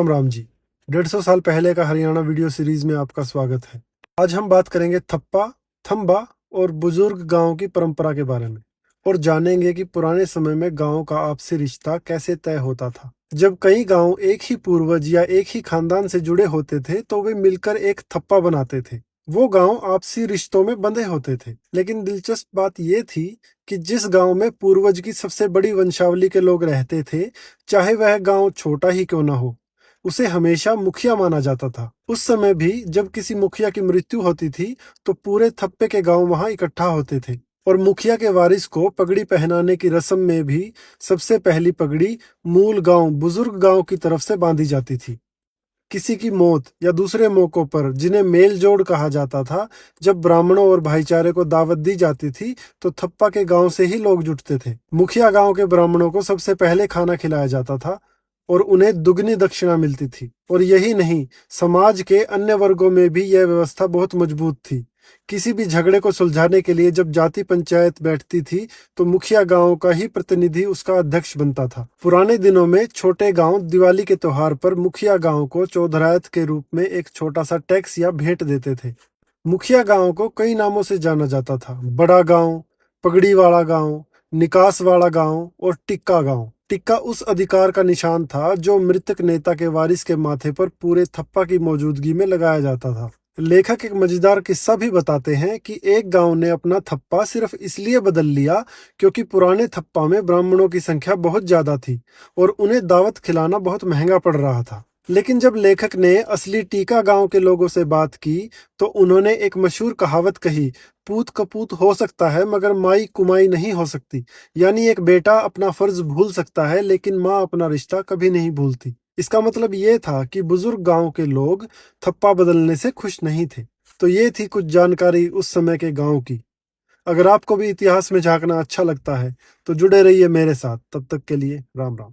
राम राम जी। 150 साल पहले का हरियाणा वीडियो सीरीज में आपका स्वागत है। आज हम बात करेंगे थप्पा, थंबा और बुजुर्ग गांव की परंपरा के बारे में और जानेंगे कि पुराने समय में गांव का आपसी रिश्ता कैसे तय होता था। जब कई गांव एक ही पूर्वज या एक ही खानदान से जुड़े होते थे तो वे मिलकर एक थप्पा बनाते थे। वो गांव आपसी रिश्तों में बंधे होते थे। लेकिन दिलचस्प बात यह थी कि जिस गांव में पूर्वज की सबसे बड़ी वंशावली के लोग रहते थे, चाहे वह गांव छोटा ही क्यों ना हो, उसे हमेशा मुखिया माना जाता था। उस समय भी जब किसी मुखिया की मृत्यु होती थी तो पूरे थप्पे के गांव वहां इकट्ठा होते थे और मुखिया के वारिस को पगड़ी पहनाने की रस्म में भी सबसे पहली पगड़ी मूल गांव बुजुर्ग गांव की तरफ से बांधी जाती थी। किसी की मौत या दूसरे मौकों पर, जिन्हें मेल जोड़ कहा जाता था, जब ब्राह्मणों और भाईचारे को दावत दी जाती थी तो थप्पा के गांव से ही लोग जुटते थे। मुखिया गांव के ब्राह्मणों को सबसे पहले खाना खिलाया जाता था और उन्हें दुगनी दक्षिणा मिलती थी। और यही नहीं, समाज के अन्य वर्गों में भी यह व्यवस्था बहुत मजबूत थी। किसी भी झगड़े को सुलझाने के लिए जब जाति पंचायत बैठती थी तो मुखिया गांव का ही प्रतिनिधि उसका अध्यक्ष बनता था। पुराने दिनों में छोटे गांव दिवाली के त्योहार पर मुखिया गांव को चौधरायत के रूप में एक छोटा सा टैक्स या भेंट देते थे। मुखिया गांव को कई नामों से जाना जाता था: बड़ा गांव, पगड़ी वाला गांव, निकास वाला गांव और टिक्का गांव। टिक्का उस अधिकार का निशान था जो मृतक नेता के वारिस के माथे पर पूरे थप्पा की मौजूदगी में लगाया जाता था। लेखक एक मजेदार किस्सा भी बताते हैं कि एक गांव ने अपना थप्पा सिर्फ इसलिए बदल लिया क्योंकि पुराने थप्पा में ब्राह्मणों की संख्या बहुत ज्यादा थी और उन्हें दावत खिलाना बहुत महंगा पड़ रहा था। लेकिन जब लेखक ने असली टीका गांव के लोगों से बात की तो उन्होंने एक मशहूर कहावत कही: पूत कपूत हो सकता है मगर माई कुमाई नहीं हो सकती। यानी एक बेटा अपना फर्ज भूल सकता है लेकिन माँ अपना रिश्ता कभी नहीं भूलती। इसका मतलब ये था कि बुजुर्ग गांव के लोग थप्पा बदलने से खुश नहीं थे। तो ये थी कुछ जानकारी उस समय के गांव की। अगर आपको भी इतिहास में झांकना अच्छा लगता है तो जुड़े रहिए मेरे साथ। तब तक के लिए राम राम।